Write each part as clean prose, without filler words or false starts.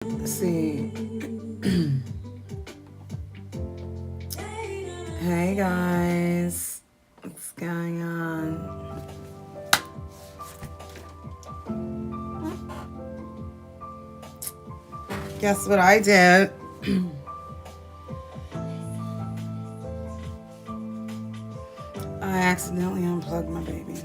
Let's see. Hey guys, what's going on? Guess what I did? I accidentally unplugged my baby.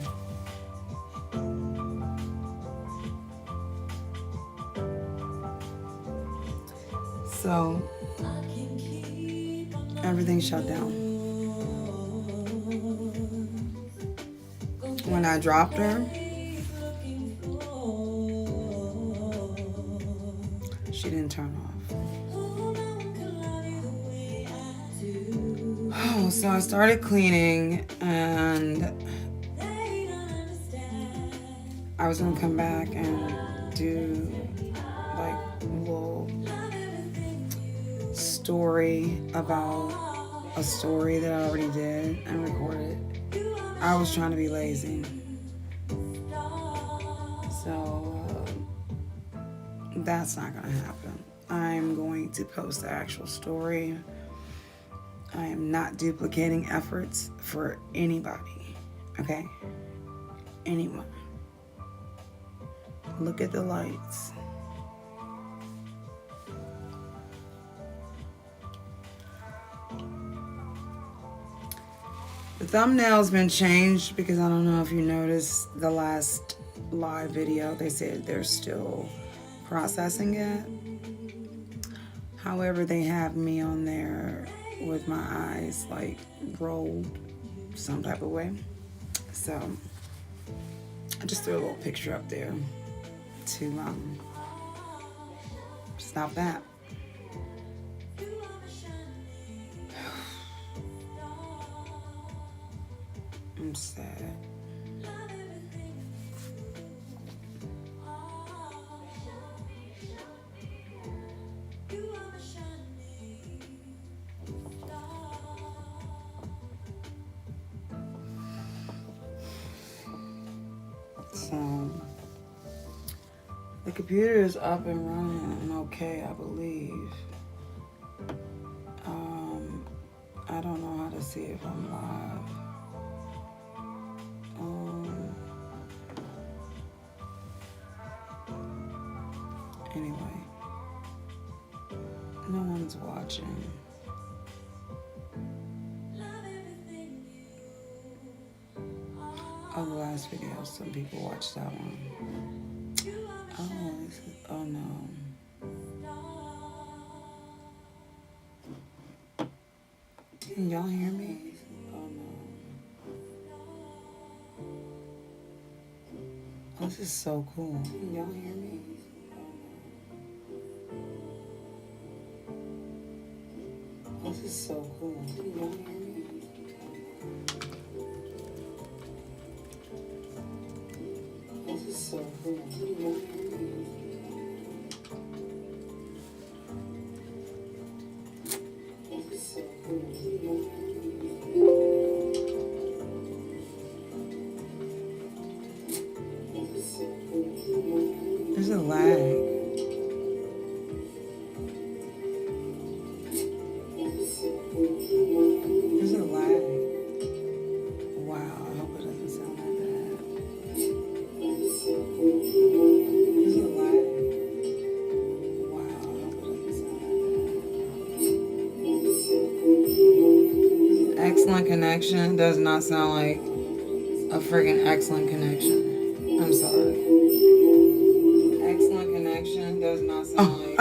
So everything shut down. When I dropped her, she didn't turn off. Oh, so I started cleaning and I was gonna come back and do like a little story about a story that I already did and recorded. I was trying to be lazy. So that's not gonna happen. I'm going to post the actual story. I am not duplicating efforts for anybody, okay? Anyone. Look at the lights. The thumbnail's been changed because I don't know if you noticed the last live video. They said they're still processing it. However, they have me on there with my eyes like rolled some type of way. So I just threw a little picture up there to stop that. I'm sad. So the computer is up and running and okay, I believe. I don't know how to see if I'm live. Anyway, no one's watching. Oh, the last video, some people watched that one. Oh no. Can y'all hear me? Oh no. Oh, this is so cool. Can y'all hear me? Oh, this is so cool. Can y'all hear me? Oh, this is so cool. Can y'all hear me? There's a lag. There's a lag. Wow, I hope it doesn't sound like that. There's a lag. Wow, I hope it doesn't sound like that. Excellent connection does not sound like a friggin' excellent connection. I'm sorry. Excellent connection does not sound like a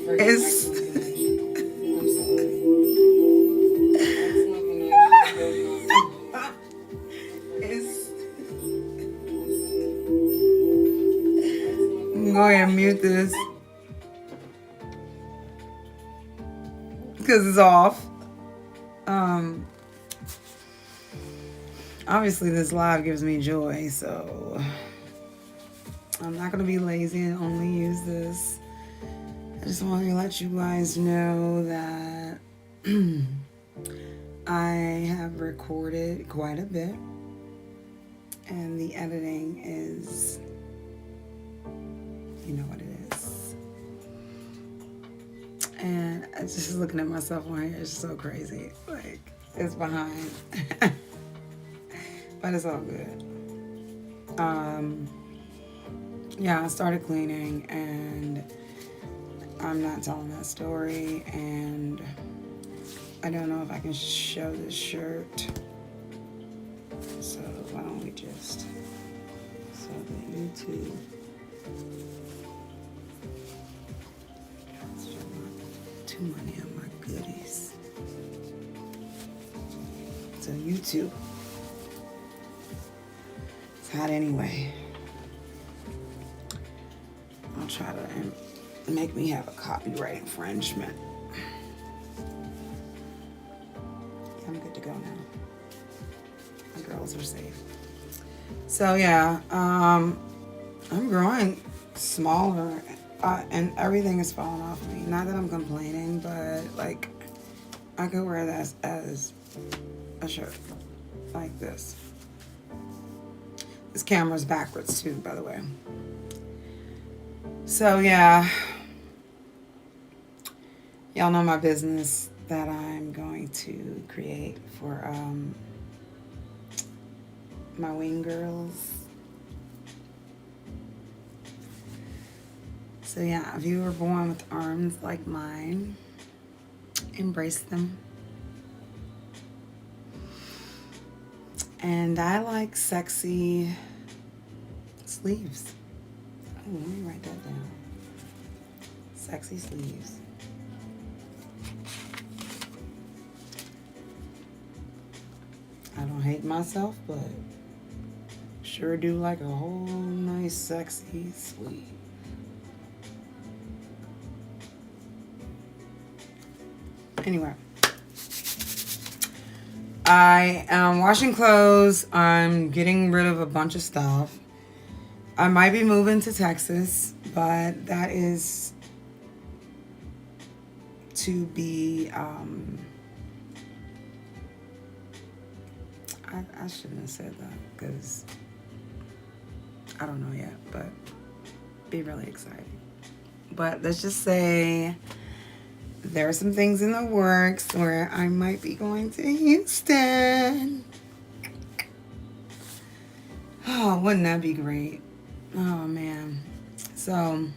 friggin' excellent connection. I'm sorry. Excellent connection does not sound I'm gonna go ahead and mute this because it's off. Obviously this live gives me joy, so I'm not gonna be lazy and only use this. I just want to let you guys know that I have recorded quite a bit and the editing is, you know what it is. And I just looking at myself on here is so crazy. Like, it's behind. But it's all good. Yeah, I started cleaning and I'm not telling that story, and I don't know if I can show this shirt. So why don't we just, so the YouTube. Too many of my goodies. So YouTube. It's hot anyway. I'll try to make me have a copyright infringement. I'm good to go now. My girls are safe. So yeah, I'm growing smaller. And everything is falling off me. Not that I'm complaining, but like I could wear that as a shirt like this. This camera's backwards too, by the way. So yeah, y'all know my business that I'm going to create for my wing girls. So yeah, if you were born with arms like mine, embrace them. And I like sexy sleeves. Oh, let me write that down. Sexy sleeves. I don't hate myself, but sure do like a whole nice sexy sleeve. Anyway, I am washing clothes. I'm getting rid of a bunch of stuff. I might be moving to Texas, but that is to be, I shouldn't have said that because I don't know yet, but be really excited. But let's just say there are some things in the works where I might be going to Houston. Oh, wouldn't that be great? Oh, man. So,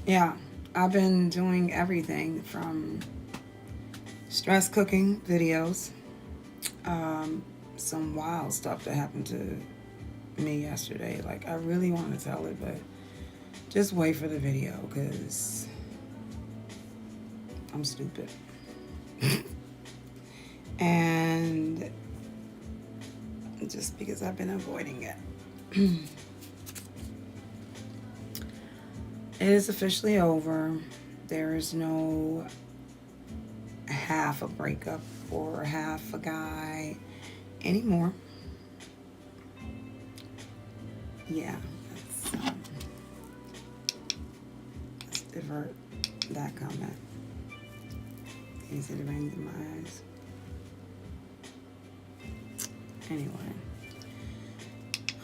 yeah, I've been doing everything from stress cooking videos, some wild stuff that happened to me yesterday. Like, I really want to tell it, but just wait for the video because I'm stupid. And just because I've been avoiding it. It is officially over. There is no half a breakup or half a guy anymore. Yeah, let's divert that comment. Can you see the rings in my eyes? Anyway,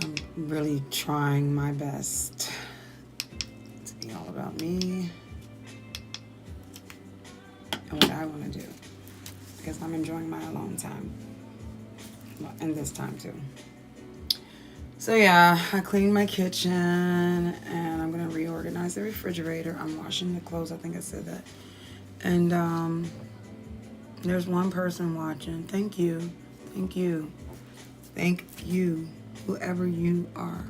I'm really trying my best to be all about me and what I want to do, because I'm enjoying my alone time, and this time too. So yeah, I cleaned my kitchen and I'm gonna reorganize the refrigerator. I'm washing the clothes, I think I said that. And there's one person watching. Thank you, thank you, thank you, whoever you are.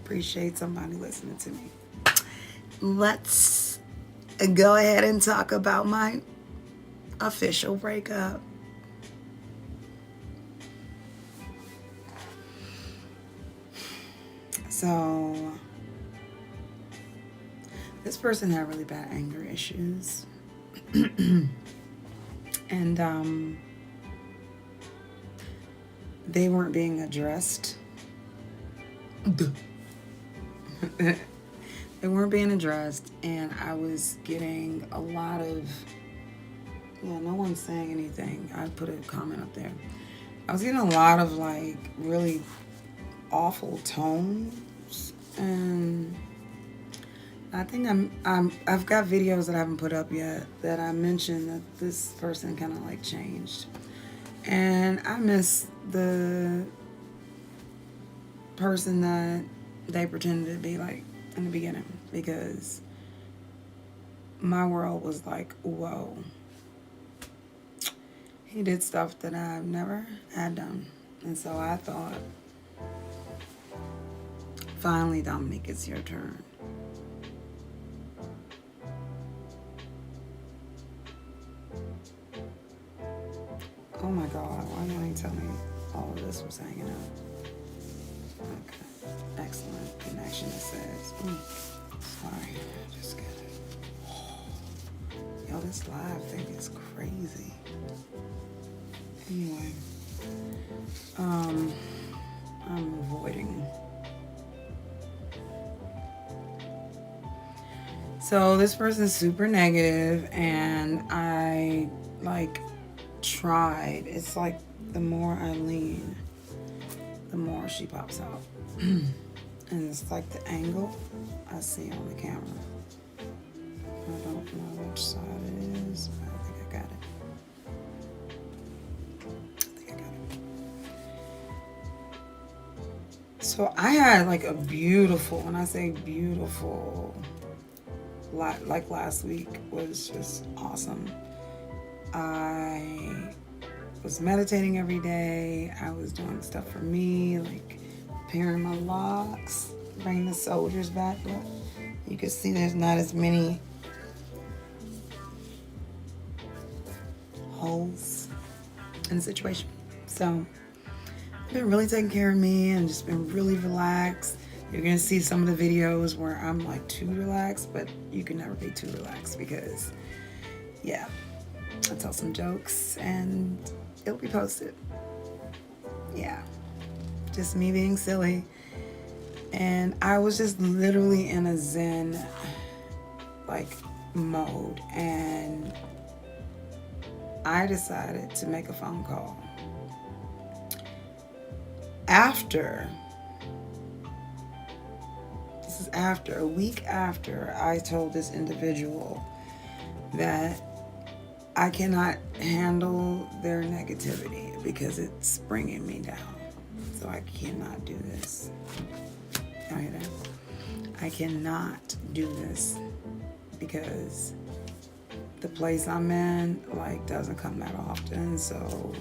Appreciate somebody listening to me. Let's go ahead and talk about my official breakup. So this person had really bad anger issues. And they weren't being addressed. They weren't being addressed, and I was getting a lot of, yeah, no one's saying anything. I put a comment up there. I was getting a lot of like really awful tones, and I think I've got videos that I haven't put up yet that I mentioned that this person kind of like changed. And I miss the person that they pretended to be like in the beginning, because my world was like, whoa. He did stuff that I've never had done. And so I thought, finally, Dominique, it's your turn. Oh my God, why didn't you tell me all of this was hanging out? Okay, excellent connection, it says. Sorry, just get it. Yo, this live thing is crazy. Anyway, I'm avoiding. So this person's super negative, and I like tried. It's like the more I lean, the more she pops out. And it's like the angle I see on the camera. I don't know which side it is, but I think I got it. So I had like a beautiful, when I say beautiful, like last week was just awesome. I was meditating every day. I was doing stuff for me, like repairing my locks, bringing the soldiers back. But you can see there's not as many holes in the situation. So I've been really taking care of me and just been really relaxed. You're gonna see some of the videos where I'm like too relaxed, but you can never be too relaxed because, yeah, I'll tell some jokes and it'll be posted. Yeah, just me being silly. And I was just literally in a zen like mode, and I decided to make a phone call after a week after I told this individual that I cannot handle their negativity because it's bringing me down. So I cannot do this. You hear that? I cannot do this because the place I'm in like doesn't come that often. So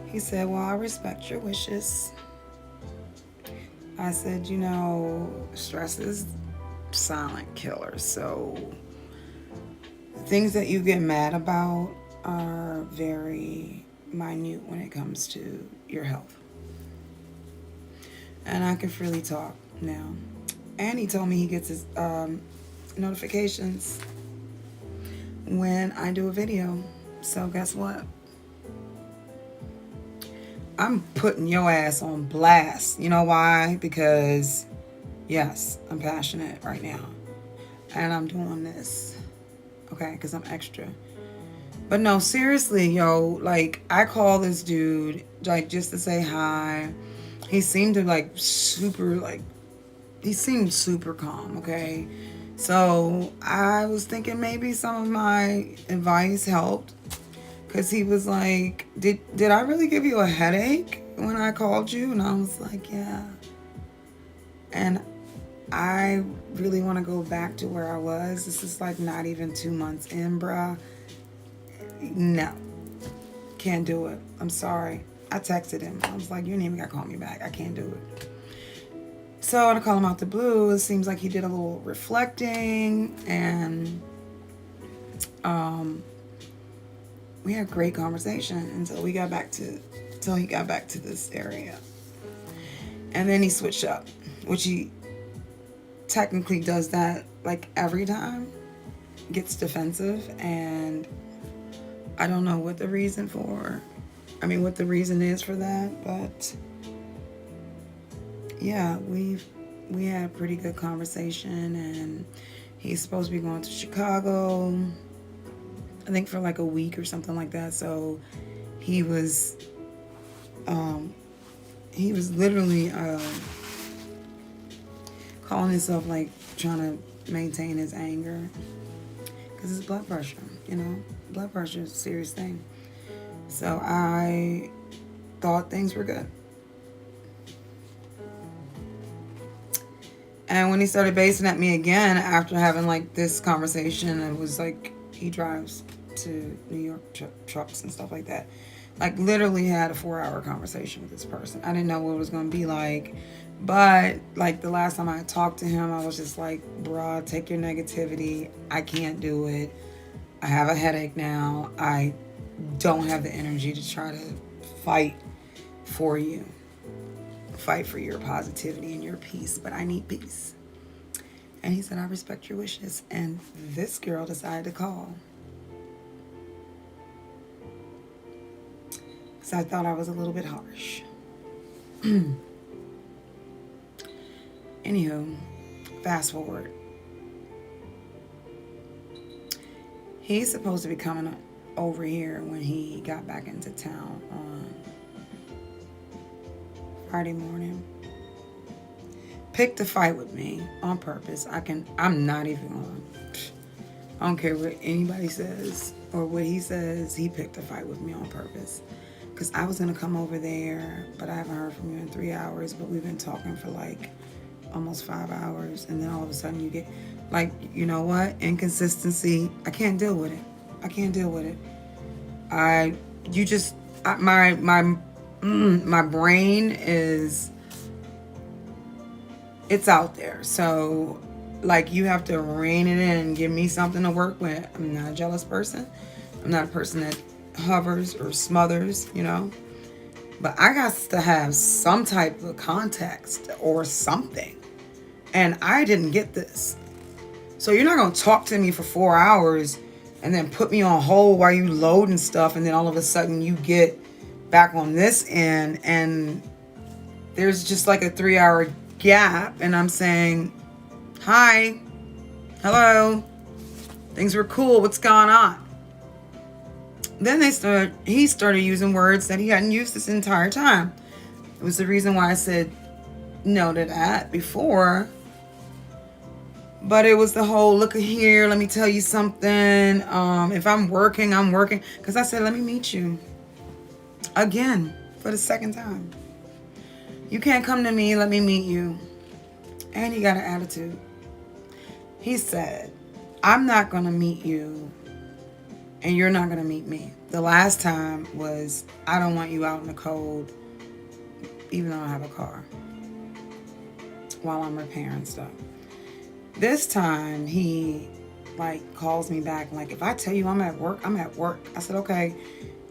he said, well, I respect your wishes. I said, you know, stress is silent killer. So things that you get mad about are very minute when it comes to your health. And I can freely talk now. And he told me he gets his notifications when I do a video. So guess what? I'm putting your ass on blast. You know why? Because, yes, I'm passionate right now. And I'm doing this. Okay? Because I'm extra. But no, seriously, yo. Like, I call this dude, like, just to say hi. He seemed to, like, he seemed super calm, okay? So, I was thinking maybe some of my advice helped. Because he was like, did I really give you a headache when I called you? And I was like, yeah. And I really want to go back to where I was. This is like not even 2 months in, bruh. No. Can't do it. I'm sorry. I texted him. I was like, you ain't even got to call me back. I can't do it. So to call him out the blue, it seems like he did a little reflecting. And we had a great conversation until he got back to this area. And then he switched up, which he technically does that like every time, gets defensive, and I don't know what the reason is for that, but yeah, we had a pretty good conversation, and he's supposed to be going to Chicago, I think for like a week or something like that. So he was literally calling himself like trying to maintain his anger. Because his blood pressure, you know. Blood pressure is a serious thing. So I thought things were good. And when he started basing at me again after having like this conversation, it was like he drives to New York trucks and stuff like that. Like literally had a 4-hour conversation with this person. I didn't know what it was going to be like. But like the last time I talked to him, I was just like, bruh, take your negativity. I can't do it. I have a headache now. I don't have the energy to try to fight for you. Fight for your positivity and your peace, but I need peace. And he said, I respect your wishes. And this girl decided to call. Because I thought I was a little bit harsh. Anywho, fast forward. He's supposed to be coming over here when he got back into town on Friday morning. Picked a fight with me on purpose. I'm not even on. I don't care what anybody says or what he says. He picked a fight with me on purpose. Because I was going to come over there, but I haven't heard from you in 3 hours. But we've been talking for like almost 5 hours. And then all of a sudden you get, like, you know what? Inconsistency. I can't deal with it. I can't deal with it. My brain is, it's out there. So like you have to rein it in and give me something to work with. I'm not a jealous person. I'm not a person that hovers or smothers, you know, but I got to have some type of context or something. And I didn't get this. So you're not going to talk to me for 4 hours and then put me on hold while you loading stuff. And then all of a sudden you get back on this end and there's just like a 3-hour gap. And I'm saying, hi, hello, things were cool. What's going on? Then he started using words that he hadn't used this entire time. It was the reason why I said no to that before. But it was the whole, look here, let me tell you something. If I'm working, I'm working. Because I said, let me meet you. Again, for the second time. You can't come to me, let me meet you. And he got an attitude. He said, I'm not going to meet you. And you're not going to meet me. The last time was, I don't want you out in the cold, even though I have a car, while I'm repairing stuff. This time, he, like, calls me back. Like, if I tell you I'm at work, I'm at work. I said, okay,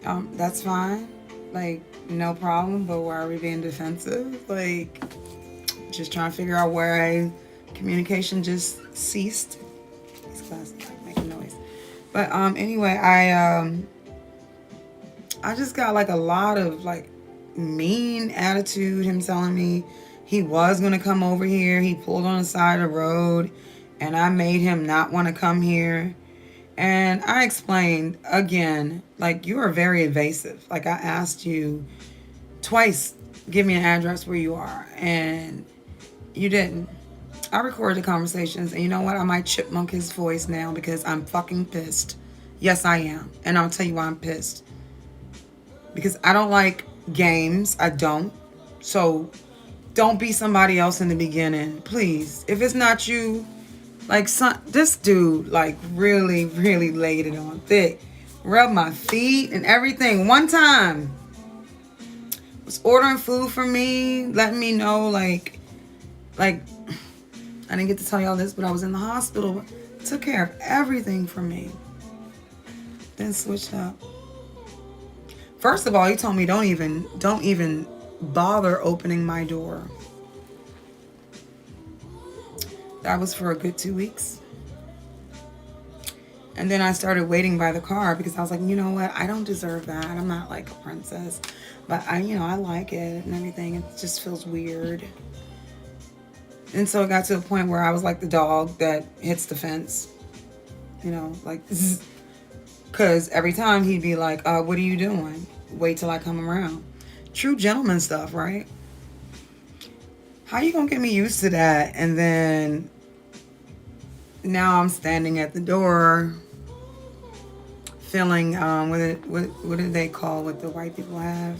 that's fine. Like, no problem. But why are we being defensive? Like, just trying to figure out where communication just ceased. These glasses like making noise. But anyway, I just got like a lot of like mean attitude. Him telling me he was going to come over here. He pulled on the side of the road and I made him not want to come here. And I explained again, like, you are very evasive. Like, I asked you twice, give me an address where you are. And you didn't. I recorded the conversations, and you know what? I might chipmunk his voice now because I'm fucking pissed. Yes, I am. And I'll tell you why I'm pissed. Because I don't like games. I don't. So don't be somebody else in the beginning. Please. If it's not you, like, this dude, like, really, really laid it on thick. Rubbed my feet and everything. One time. Was ordering food for me. Letting me know, like, I didn't get to tell y'all this, but I was in the hospital. Took care of everything for me. Then switched up. First of all, he told me don't even bother opening my door. That was for a good 2 weeks. And then I started waiting by the car because I was like, you know what? I don't deserve that. I'm not like a princess. But I like it and everything. It just feels weird. And so it got to a point where I was like the dog that hits the fence. Like, because every time he'd be like, what are you doing? Wait till I come around. True gentleman stuff, right? how you gonna get me used to that? And then now I'm standing at the door feeling, what do they call what the white people have?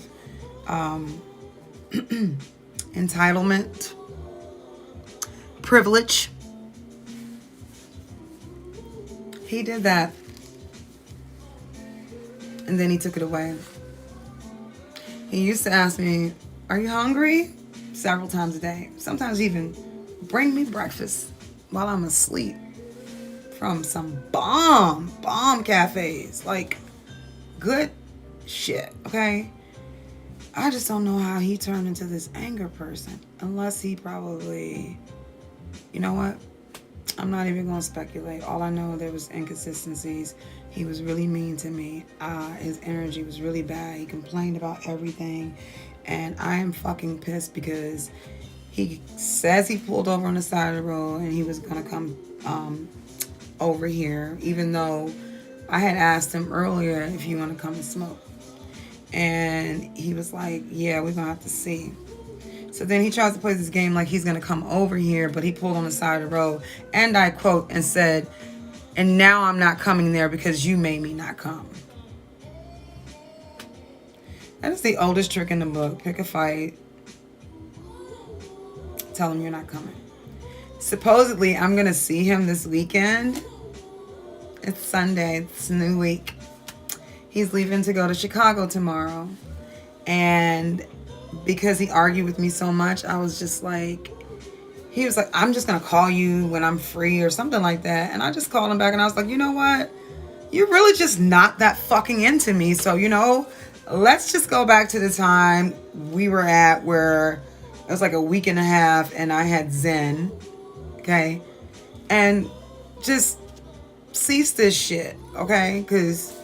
Entitlement, privilege. He did that. And then he took it away. He used to ask me, are you hungry? Several times a day. Sometimes even bring me breakfast while I'm asleep from some bomb cafes. Like, good shit, okay? I just don't know how he turned into this anger person. Unless he probably, you know what? I'm not even going to speculate. All I know, there was inconsistencies. He was really mean to me. His energy was really bad. He complained about everything. And I am fucking pissed because he says he pulled over on the side of the road and he was going to come over here, even though I had asked him earlier if you want to come and smoke. And he was like, yeah, we're going to have to see. So then he tries to play this game like he's going to come over here, but he pulled on the side of the road. And I quote and said, and now I'm not coming there because you made me not come. That is the oldest trick in the book. Pick a fight. Tell him you're not coming. Supposedly, I'm going to see him this weekend. It's Sunday. It's a new week. He's leaving to go to Chicago tomorrow. And because he argued with me so much, I was just like, he was like, I'm just going to call you when I'm free or something like that. And I just called him back and I was like, you know what? You're really just not that fucking into me. So, you know, let's just go back to the time we were at where it was like a week and a half and I had Zen. Okay. And just cease this shit. Okay. Because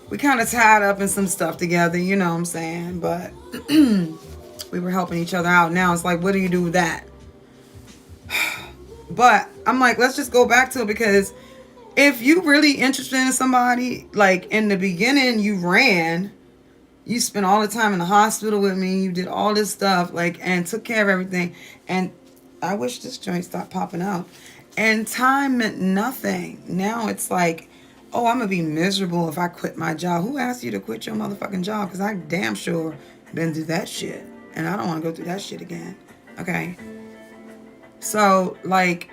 we kind of tied up in some stuff together. You know what I'm saying? But we were helping each other out. Now it's like, what do you do with that? But I'm like, let's just go back to it, because if you really interested in somebody, like in the beginning you ran, you spent all the time in the hospital with me, you did all this stuff, like, and took care of everything. And I wish this joint stopped popping out. And time meant nothing. Now it's like, oh, I'm gonna be miserable if I quit my job. Who asked you to quit your motherfucking job? Because I damn sure been through that shit, and I don't want to go through that shit again. Okay. So, like,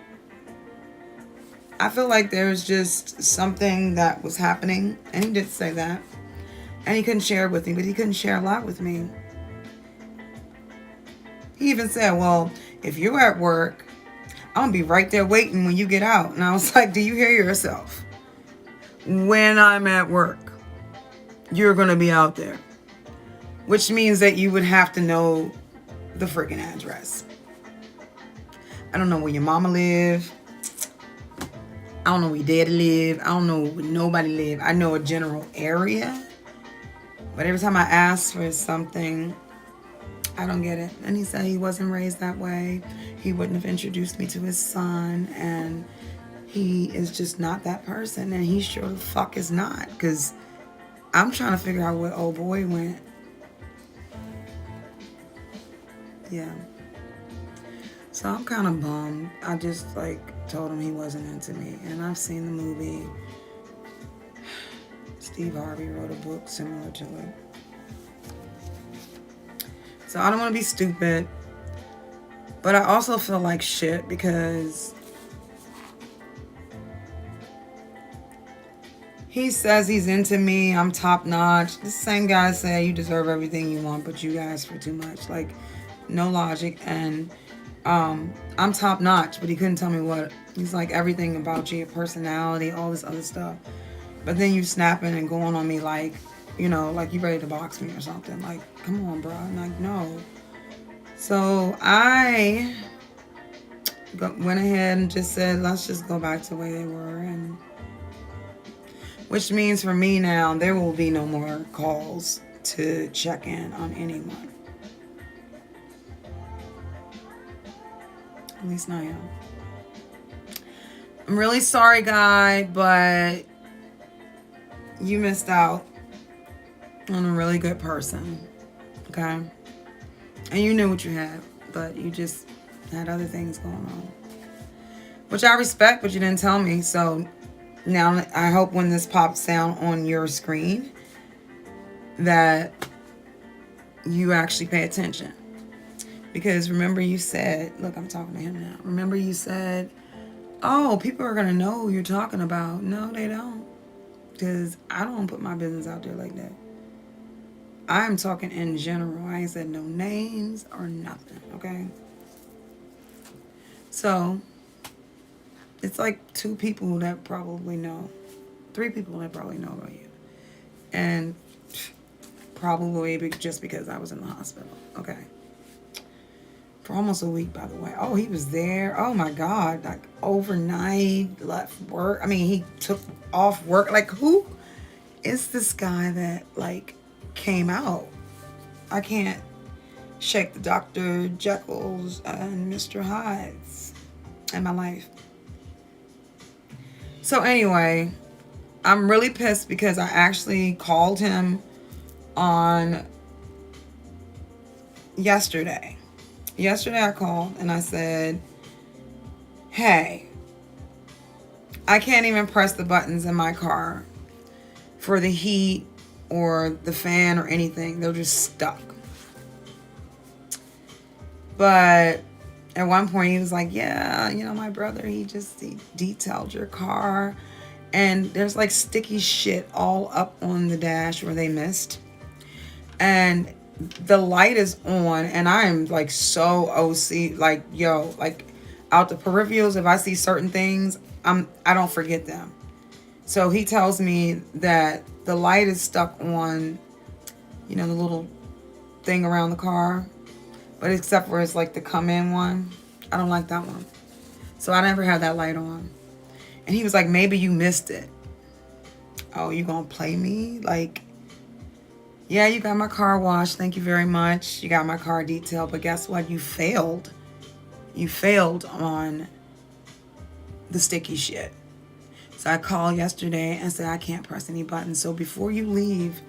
I feel like there's just something that was happening, and he did say that, and he couldn't share it with me, but he couldn't share a lot with me. He even said, well, if you're at work, I'm gonna be right there waiting when you get out. And I was like, do you hear yourself? When I'm at work, you're gonna be out there, which means that you would have to know the freaking address. I don't know where your mama live. I don't know where your daddy live. I don't know where nobody live. I know a general area. But every time I ask for something, I don't get it. And he said he wasn't raised that way. He wouldn't have introduced me to his son. And he is just not that person. And he sure the fuck is not. Because I'm trying to figure out where old boy went. Yeah. So I'm kind of bummed. I just told him he wasn't into me. And I've seen the movie. Steve Harvey wrote a book similar to it. So I don't want to be stupid. But I also feel like shit because he says he's into me. I'm top notch. The same guy say you deserve everything you want, but you guys for too much. Like, no logic. And I'm top notch, but he couldn't tell me what. He's like, everything about you, your personality, all this other stuff. But then you snapping and going on me like, you know, like you ready to box me or something. Like, come on, bro. I'm like, no. So I went ahead and just said, let's just go back to the way they were. And which means for me now, there will be no more calls to check in on anyone. At least not him. I'm really sorry, guy, but you missed out on a really good person. Okay? And you knew what you had. but you just had other things going on. Which I respect, but you didn't tell me. So now I hope when this pops down on your screen that you actually pay attention. Because remember you said, look, I'm talking to him now. Remember you said, oh, people are going to know who you're talking about. No, they don't. Because I don't put my business out there like that. I'm talking in general. I ain't said no names or nothing, okay? So, it's like 2 people that probably know. 3 people that probably know about you. And probably just because I was in the hospital, okay? For almost a week, by the way. Oh, he was there. Oh my God. Like overnight, left work. I mean, he took off work. Like, who is this guy that like came out? I can't shake the Dr. Jekyll's and Mr. Hyde's in my life. So anyway, I'm really pissed because I actually called him on yesterday. Yesterday I called and I said, hey, I can't even press the buttons in my car for the heat or the fan or anything. They're just stuck. But at one point he was like, yeah, you know, my brother, he detailed your car. And there's like sticky shit all up on the dash where they missed. And the light is on and I'm like so OC, like, yo, like out the peripherals, if I see certain things, I don't forget them. So he tells me that the light is stuck on, you know, the little thing around the car, but except for it's like the come in one. I don't like that one. So I never had that light on. And he was like, maybe you missed it. Oh, you gonna play me? Like, yeah, you got my car washed. Thank you very much. You got my car detailed. But guess what? You failed. You failed on the sticky shit. So I called yesterday and said, I can't press any buttons. So before you leave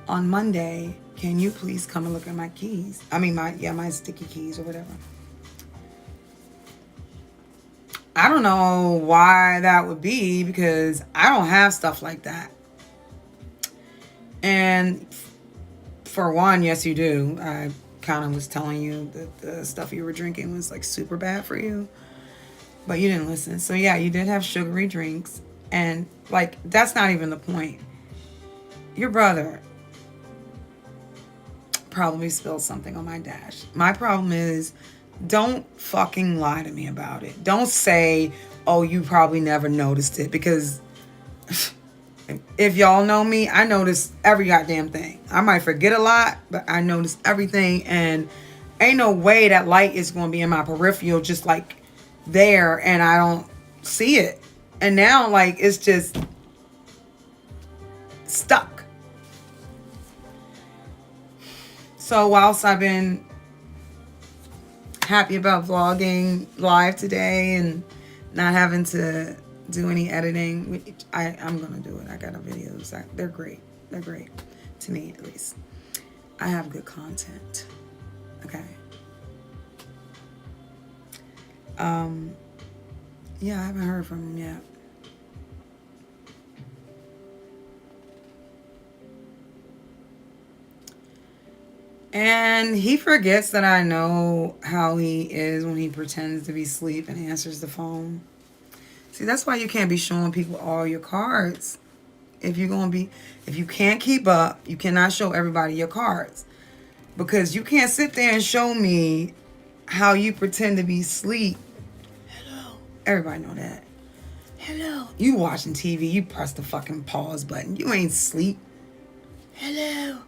on Monday, can you please come and look at my keys? I mean, my sticky keys or whatever. I don't know why that would be because I don't have stuff like that. And for one, yes, you do. I kind of was telling you that the stuff you were drinking was like super bad for you, but you didn't listen. So yeah, you did have sugary drinks, and like that's not even the point. Your brother probably spilled something on my dash. My problem is, don't fucking lie to me about it. Don't say, oh, you probably never noticed it, because if y'all know me, I notice every goddamn thing. I might forget a lot, but I notice everything, and ain't no way that light is going to be in my peripheral just like there and I don't see it. And now like it's just stuck. So whilst I've been happy about vlogging live today and not having to do any editing, I'm gonna do it. I got videos. They're great. They're great to me, at least. I have good content. Okay. Yeah, I haven't heard from him yet. And he forgets that I know how he is when he pretends to be asleep and answers the phone. See, that's why you can't be showing people all your cards. If you can't keep up, you cannot show everybody your cards. Because you can't sit there and show me how you pretend to be asleep. Hello. Everybody know that. Hello. You watching TV, you press the fucking pause button. You ain't asleep. Hello.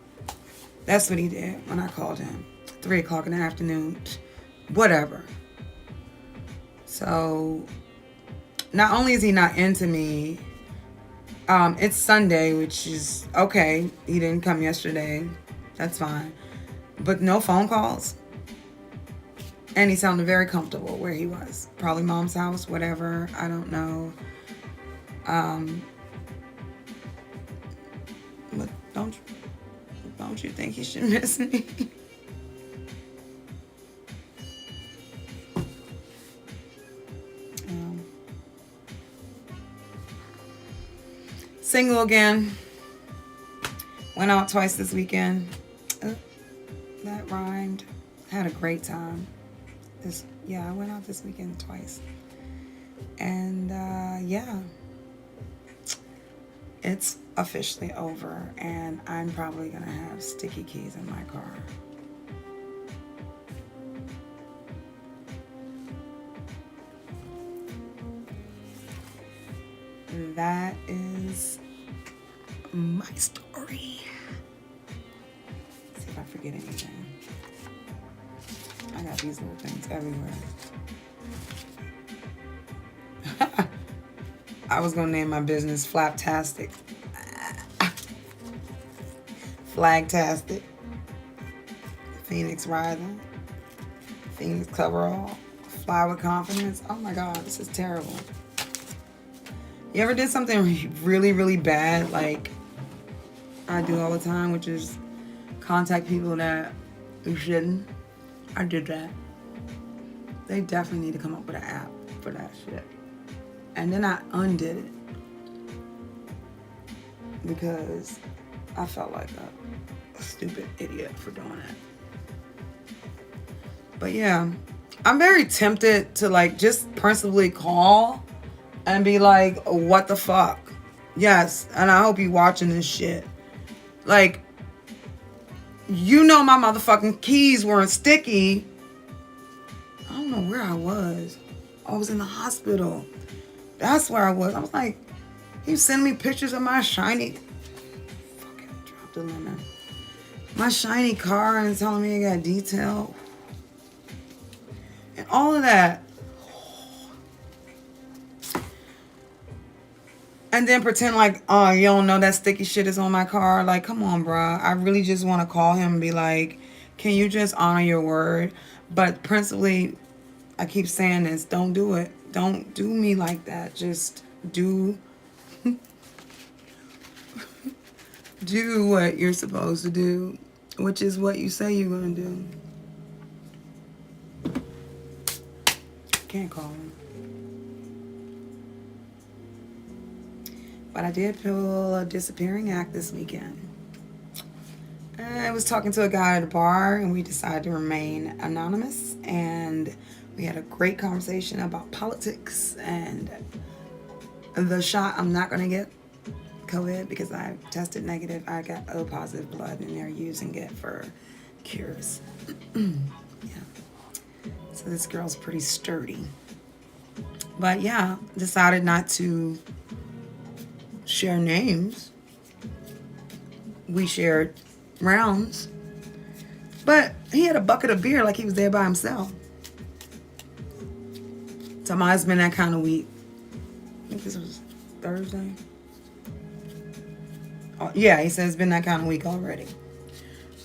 That's what he did when I called him. 3 o'clock in the afternoon. Whatever. So, not only is he not into me, it's Sunday, which is okay. He didn't come yesterday. That's fine. But no phone calls. And he sounded very comfortable where he was. Probably mom's house, whatever. I don't know. But don't you think he should miss me? Single again. Went out twice this weekend. That rhymed. Had a great time. I went out this weekend twice. And yeah. It's officially over. And I'm probably going to have sticky keys in my car. That is my story. Let's see if I forget anything. I got these little things everywhere. I was gonna name my business Flaptastic. Flagtastic. Phoenix Rising. Phoenix Coverall. Fly with Confidence. Oh my God, this is terrible. You ever did something really, really bad, like I do all the time, which is contact people that you shouldn't? I did that. They definitely need to come up with an app for that shit. And then I undid it because I felt like a stupid idiot for doing it. But yeah, I'm very tempted to like just principally call and be like, what the fuck? Yes, and I hope you watching this shit. Like, you know my motherfucking keys weren't sticky. I don't know where I was. I was in the hospital. That's where I was. I was like, he sending me pictures of my shiny... Fucking dropped the lemon. My shiny car and telling me I got detail. And all of that. And then pretend like, oh, you don't know that sticky shit is on my car. Like, come on, bruh. I really just want to call him and be like, can you just honor your word? But principally, I keep saying this. Don't do it. Don't do me like that. Just do do what you're supposed to do, which is what you say you're going to do. Can't call him. But I did pull a disappearing act this weekend. I was talking to a guy at a bar, and we decided to remain anonymous. And we had a great conversation about politics and the shot. I'm not going to get COVID because I tested negative. I got O positive blood, and they're using it for cures. Yeah. So this girl's pretty sturdy. But yeah, decided not to share names. We shared rounds, but he had a bucket of beer like he was there by himself. So it's been that kind of week. I think this was Thursday. Oh, yeah, he said it's been that kind of week already.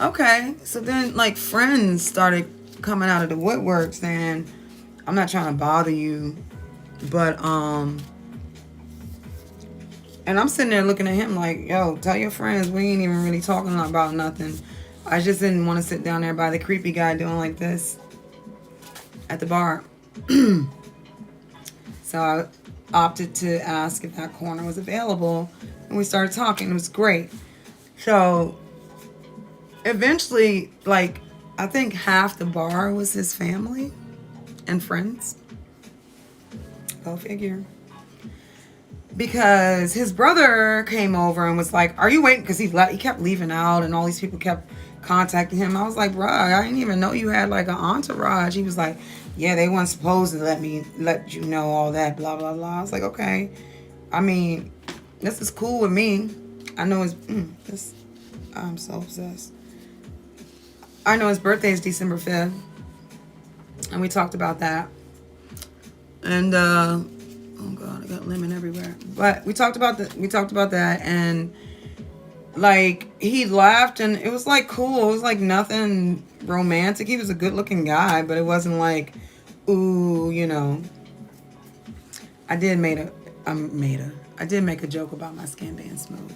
Okay, so then like friends started coming out of the woodwork saying, I'm not trying to bother you, but and I'm sitting there looking at him like, yo, tell your friends we ain't even really talking about nothing. I just didn't want to sit down there by the creepy guy doing like this at the bar. So I opted to ask if that corner was available, and we started talking. It was great. So eventually, like, I think half the bar was his family and friends. Go figure. Because his brother came over and was like, are you waiting? Because he kept leaving out, and all these people kept contacting him. I was like, bruh, I didn't even know you had like an entourage. He was like, yeah, they weren't supposed to let you know all that, blah, blah, blah. I was like, okay. I mean, this is cool with me. I know I'm so obsessed. I know his birthday is December 5th. And we talked about that. And, oh God, I got lemon everywhere. But we talked about that, and like he laughed, and it was like cool. It was like nothing romantic. He was a good looking guy, but it wasn't like, ooh, you know. I did make a joke about my skin being smooth.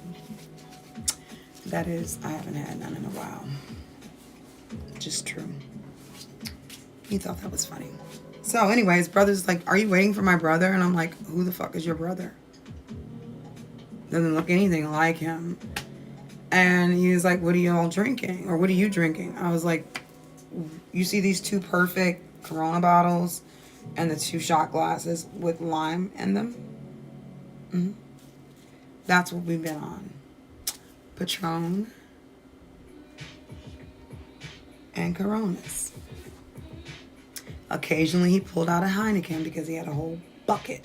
That is, I haven't had none in a while. Just true. He thought that was funny. So anyways, brother's like, are you waiting for my brother? And I'm like, who the fuck is your brother? doesn't look anything like him. And he was like, what are y'all drinking? Or what are you drinking? I was like, you see these 2 perfect Corona bottles and the 2 shot glasses with lime in them? Mm-hmm. That's what we've been on. Patron and Coronas. Occasionally he pulled out a Heineken because he had a whole bucket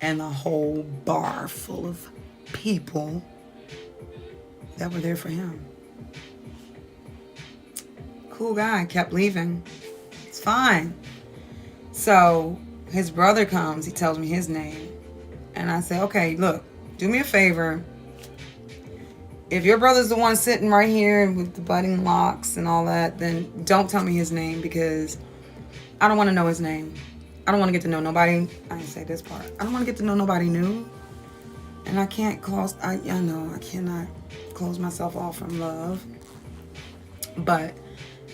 and a whole bar full of people that were there for him. Cool guy, kept leaving. It's fine. So his brother comes, he tells me his name. And I say, okay, look, do me a favor. If your brother's the one sitting right here with the budding locks and all that, then don't tell me his name, because I don't want to know his name. I don't want to get to know nobody. I didn't say this part. I don't want to get to know nobody new. And I can't I know I cannot close myself off from love. But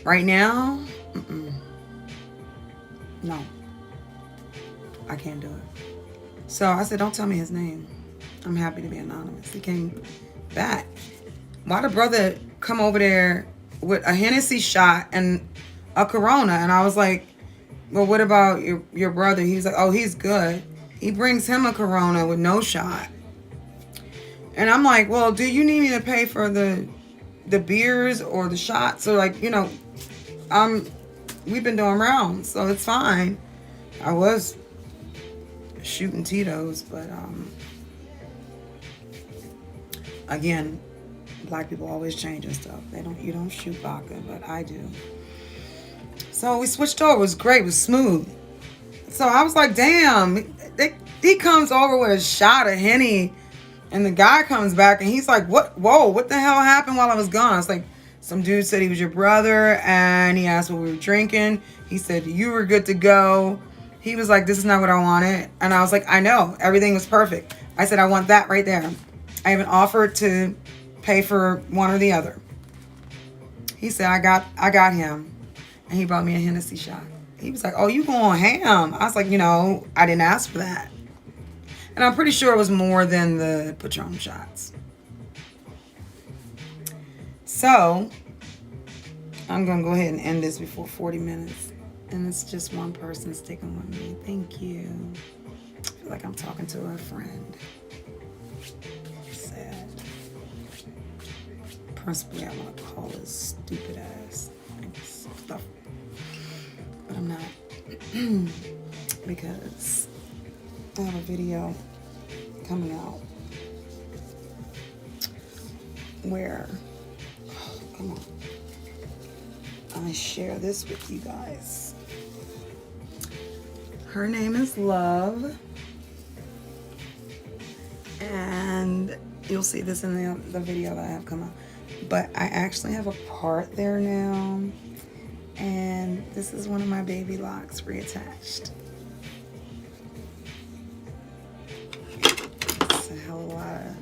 right now, no. I can't do it. So I said, don't tell me his name. I'm happy to be anonymous. He came back. Why the brother come over there with a Hennessy shot and a Corona? And I was like, well, what about your brother? He's like, oh, he's good. He brings him a Corona with no shot. And I'm like, well, do you need me to pay for the beers or the shots? So, like, you know, we've been doing rounds, so it's fine. I was shooting Tito's, but again, black people always changing stuff. You don't shoot vodka, but I do. So we switched over. It was great. It was smooth. So I was like, damn. He comes over with a shot of Henny, and the guy comes back and he's like, what? Whoa, what the hell happened while I was gone? I was like, some dude said he was your brother, and he asked what we were drinking. He said you were good to go. He was like, this is not what I wanted. And I was like, I know. Everything was perfect. I said, I want that right there. I even offered to pay for one or the other. He said, I got him. And he brought me a Hennessy shot. He was like, oh, you going ham. I was like, I didn't ask for that. And I'm pretty sure it was more than the Patron shots. So I'm going to go ahead and end this before 40 minutes. And it's just one person sticking with me. Thank you. I feel like I'm talking to a friend. Sad. Principally, I want to call his stupid ass stuff. But I'm not. Because I have a video coming out where, come on, I share this with you guys. Her name is Love, and you'll see this in the video that I have come out. But I actually have a part there now, and this is one of my baby locks reattached. It's a hell of a lot of,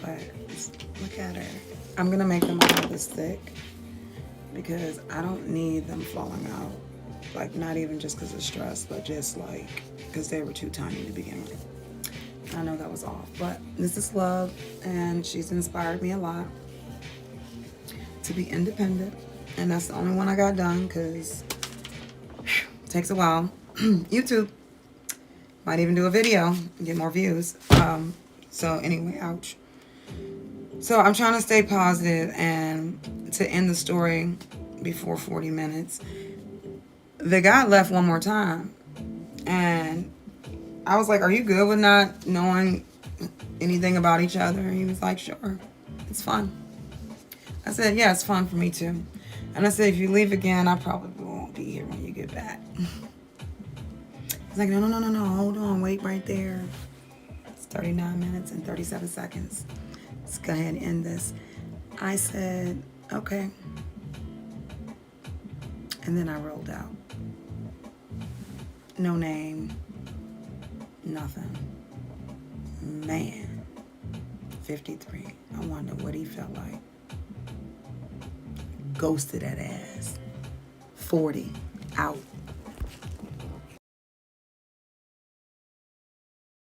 but look at her. I'm gonna make them all this thick because I don't need them falling out. Like, not even just because of stress, but just like because they were too tiny to begin with. I know that was off, but this is Love, and she's inspired me a lot to be independent, and that's the only one I got done because it takes a while. YouTube might even do a video and get more views. So anyway, ouch. So I'm trying to stay positive and to end the story before 40 minutes. The guy left one more time, and I was like, are you good with not knowing anything about each other? And he was like, sure, it's fun. I said, yeah, it's fun for me too. And I said, if you leave again, I probably won't be here when you get back. He's like, no, hold on, wait right there. It's 39 minutes and 37 seconds. Let's go ahead and end this. I said, okay. And then I rolled out. No name. Nothing. Man. 53. I wonder what he felt like. Ghosted that ass. 40. Out.